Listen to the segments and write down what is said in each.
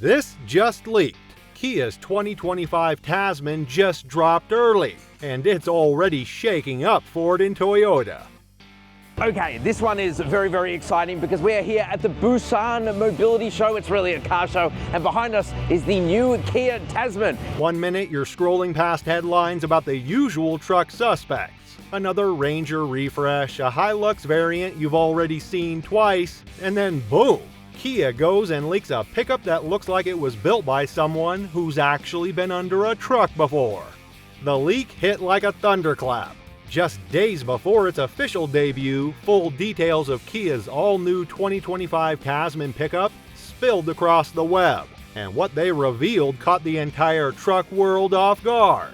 This just leaked. Kia's 2025 Tasman just dropped early, and it's already shaking up Ford and Toyota. Okay, this one is very, very exciting because we are here at the Busan Mobility Show. It's really a car show, and behind us is the new Kia Tasman. 1 minute you're scrolling past headlines about the usual truck suspects. Another Ranger refresh, a Hilux variant you've already seen twice, and then boom! Kia goes and leaks a pickup that looks like it was built by someone who's actually been under a truck before. The leak hit like a thunderclap. Just days before its official debut, full details of Kia's all-new 2025 Tasman pickup spilled across the web, and what they revealed caught the entire truck world off guard.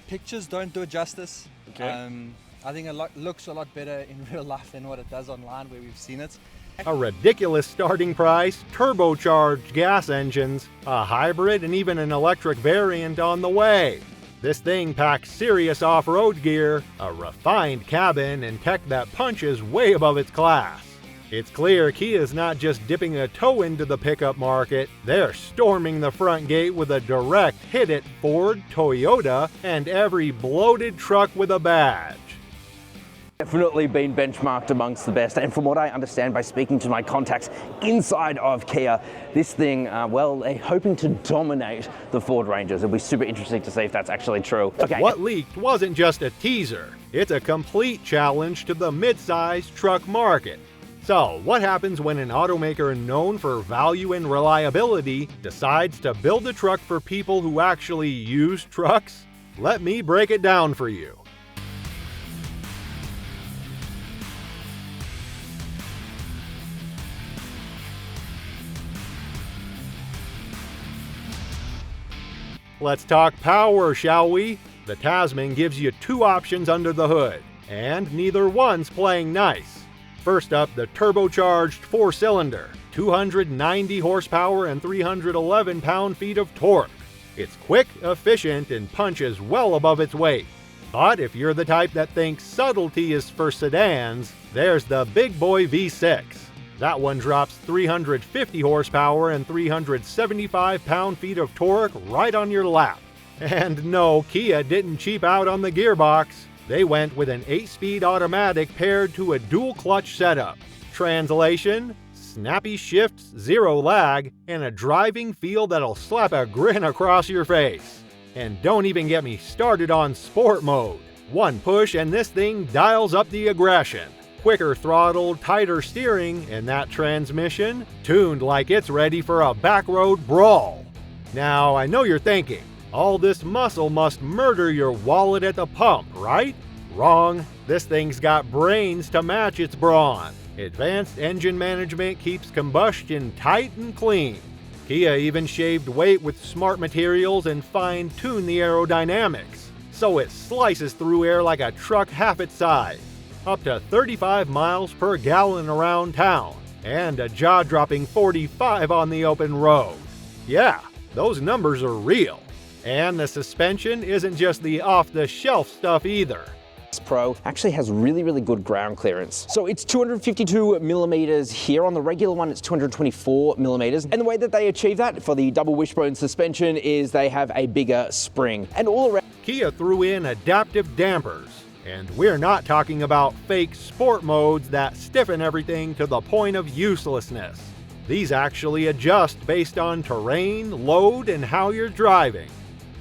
Pictures don't do it justice. Okay. I think it looks a lot better in real life than what it does online where we've seen it. A ridiculous starting price, turbocharged gas engines, a hybrid, and even an electric variant on the way. This thing packs serious off-road gear, a refined cabin, and tech that punches way above its class. It's clear Kia's not just dipping a toe into the pickup market, they're storming the front gate with a direct hit at Ford, Toyota, and every bloated truck with a badge. Definitely been benchmarked amongst the best, and from what I understand by speaking to my contacts inside of Kia, this thing, well, they're hoping to dominate the Ford Rangers. It'll be super interesting to see if that's actually true. Okay. What leaked wasn't just a teaser, it's a complete challenge to the mid-size truck market. So, what happens when an automaker known for value and reliability decides to build a truck for people who actually use trucks? Let me break it down for you. Let's talk power, shall we? The Tasman gives you two options under the hood, and neither one's playing nice. First up, the turbocharged 4-cylinder, 290 horsepower and 311 pound-feet of torque. It's quick, efficient, and punches well above its weight. But if you're the type that thinks subtlety is for sedans, there's the big boy V6. That one drops 350 horsepower and 375 pound-feet of torque right on your lap. And no, Kia didn't cheap out on the gearbox. They went with an 8-speed automatic paired to a dual-clutch setup. Translation: snappy shifts, zero lag, and a driving feel that'll slap a grin across your face. And don't even get me started on sport mode. One push and this thing dials up the aggression. Quicker throttle, tighter steering, and that transmission tuned like it's ready for a backroad brawl. Now, I know you're thinking, all this muscle must murder your wallet at the pump, right? Wrong. This thing's got brains to match its brawn. Advanced engine management keeps combustion tight and clean. Kia even shaved weight with smart materials and fine-tuned the aerodynamics, so it slices through air like a truck half its size. Up to 35 miles per gallon around town, and a jaw-dropping 45 on the open road. Yeah, those numbers are real. And the suspension isn't just the off-the-shelf stuff either. This Pro actually has really, really good ground clearance. So it's 252 millimeters here. On the regular one, it's 224 millimeters. And the way that they achieve that for the double wishbone suspension is they have a bigger spring. And all around, Kia threw in adaptive dampers. And we're not talking about fake sport modes that stiffen everything to the point of uselessness. These actually adjust based on terrain, load, and how you're driving.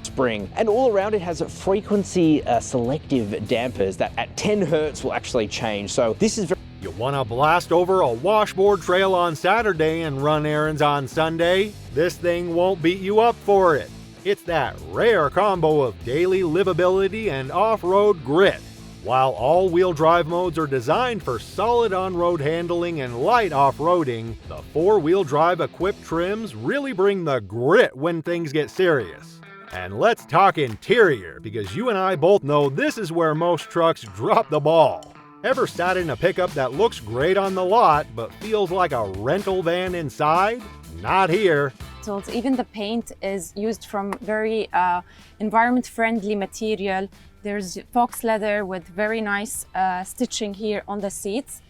spring. And all around it has frequency selective dampers that at 10 hertz will actually change. So this is very You want to blast over a washboard trail on Saturday and run errands on Sunday? This thing won't beat you up for it. It's that rare combo of daily livability and off-road grit. While all-wheel drive modes are designed for solid on-road handling and light off-roading, the four-wheel drive equipped trims really bring the grit when things get serious. And let's talk interior, because you and I both know this is where most trucks drop the ball. Ever sat in a pickup that looks great on the lot, but feels like a rental van inside? Not here. So even the paint is used from very environment-friendly material. There's fox leather with very nice stitching here on the seats.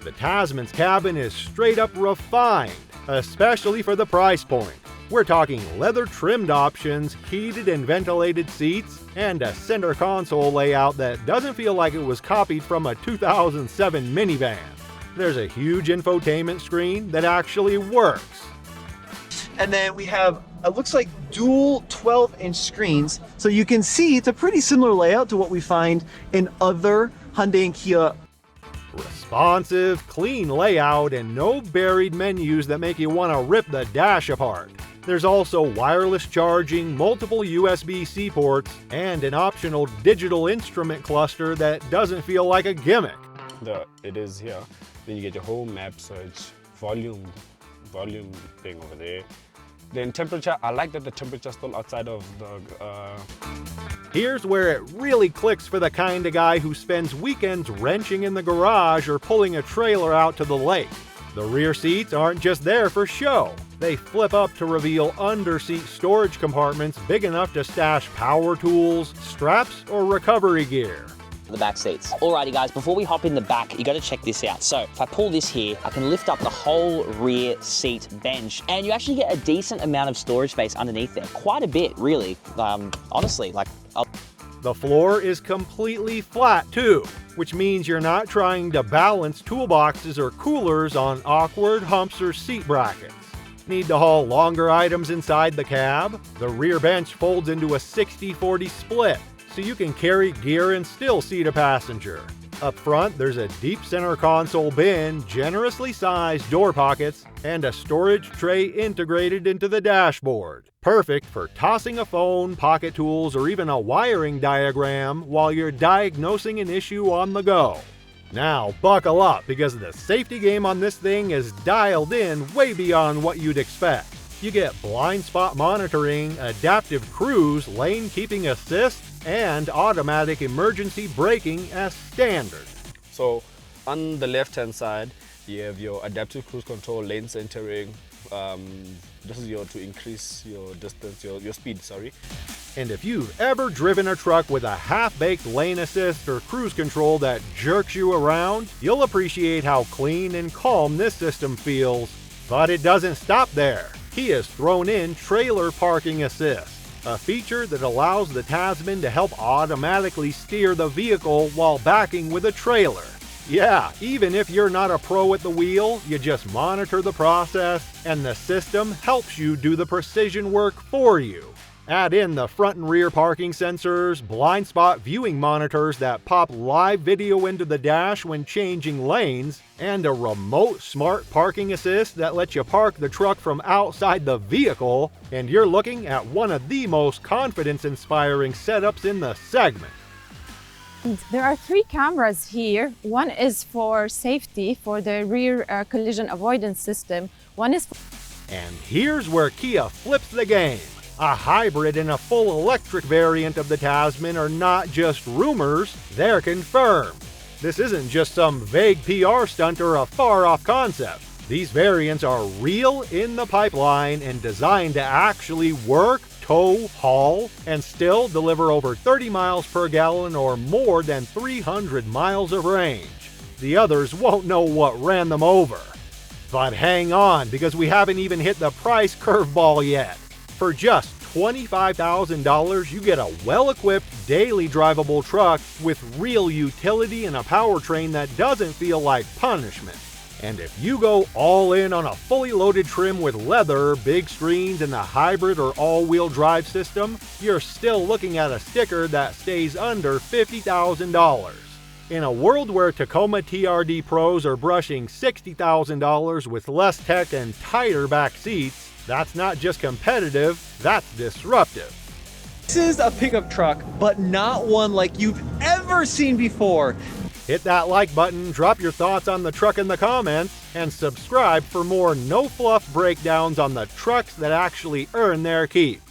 The Tasman's cabin is straight up refined, especially for the price point. We're talking leather-trimmed options, heated and ventilated seats, and a center console layout that doesn't feel like it was copied from a 2007 minivan. There's a huge infotainment screen that actually works. And then we have, it looks like dual 12-inch screens. So you can see it's a pretty similar layout to what we find in other Hyundai and Kia. Responsive, clean layout, and no buried menus that make you want to rip the dash apart. There's also wireless charging, multiple USB-C ports, and an optional digital instrument cluster that doesn't feel like a gimmick. It is here. Then you get your whole map search, volume thing over there. Then temperature, I like that the temperature is still outside of the... Here's where it really clicks for the kind of guy who spends weekends wrenching in the garage or pulling a trailer out to the lake. The rear seats aren't just there for show. They flip up to reveal under-seat storage compartments big enough to stash power tools, straps, or recovery gear. The back seats. Alrighty guys, before we hop in the back, you gotta check this out. So if I pull this here, I can lift up the whole rear seat bench and you actually get a decent amount of storage space underneath there. Quite a bit, really. Honestly, The floor is completely flat too, which means you're not trying to balance toolboxes or coolers on awkward humps or seat brackets. Need to haul longer items inside the cab? The rear bench folds into a 60-40 split, so you can carry gear and still seat a passenger. Up front, there's a deep center console bin, generously sized door pockets, and a storage tray integrated into the dashboard. Perfect for tossing a phone, pocket tools, or even a wiring diagram while you're diagnosing an issue on the go. Now buckle up, because the safety game on this thing is dialed in way beyond what you'd expect. You get blind spot monitoring, adaptive cruise, lane keeping assist, and automatic emergency braking as standard. So on the left-hand side, you have your adaptive cruise control, lane centering. This is to increase your distance, your speed, sorry. And if you've ever driven a truck with a half-baked lane assist or cruise control that jerks you around, you'll appreciate how clean and calm this system feels. But it doesn't stop there. Kia's thrown in trailer parking assist, a feature that allows the Tasman to help automatically steer the vehicle while backing with a trailer. Yeah, even if you're not a pro at the wheel, you just monitor the process and the system helps you do the precision work for you. Add in the front and rear parking sensors, blind spot viewing monitors that pop live video into the dash when changing lanes, and a remote smart parking assist that lets you park the truck from outside the vehicle, and you're looking at one of the most confidence-inspiring setups in the segment. There are 3 cameras here. One is for safety, for the rear collision avoidance system. One is... And here's where Kia flips the game. A hybrid and a full electric variant of the Tasman are not just rumors, they're confirmed. This isn't just some vague PR stunt or a far-off concept. These variants are real in the pipeline and designed to actually work, tow, haul, and still deliver over 30 miles per gallon or more than 300 miles of range. The others won't know what ran them over. But hang on, because we haven't even hit the price curveball yet. For just $25,000, you get a well-equipped, daily drivable truck with real utility and a powertrain that doesn't feel like punishment. And if you go all in on a fully loaded trim with leather, big screens, and the hybrid or all-wheel drive system, you're still looking at a sticker that stays under $50,000. In a world where Tacoma TRD Pros are brushing $60,000 with less tech and tighter back seats, that's not just competitive, that's disruptive. This is a pickup truck, but not one like you've ever seen before. Hit that like button, drop your thoughts on the truck in the comments, and subscribe for more no-fluff breakdowns on the trucks that actually earn their keep.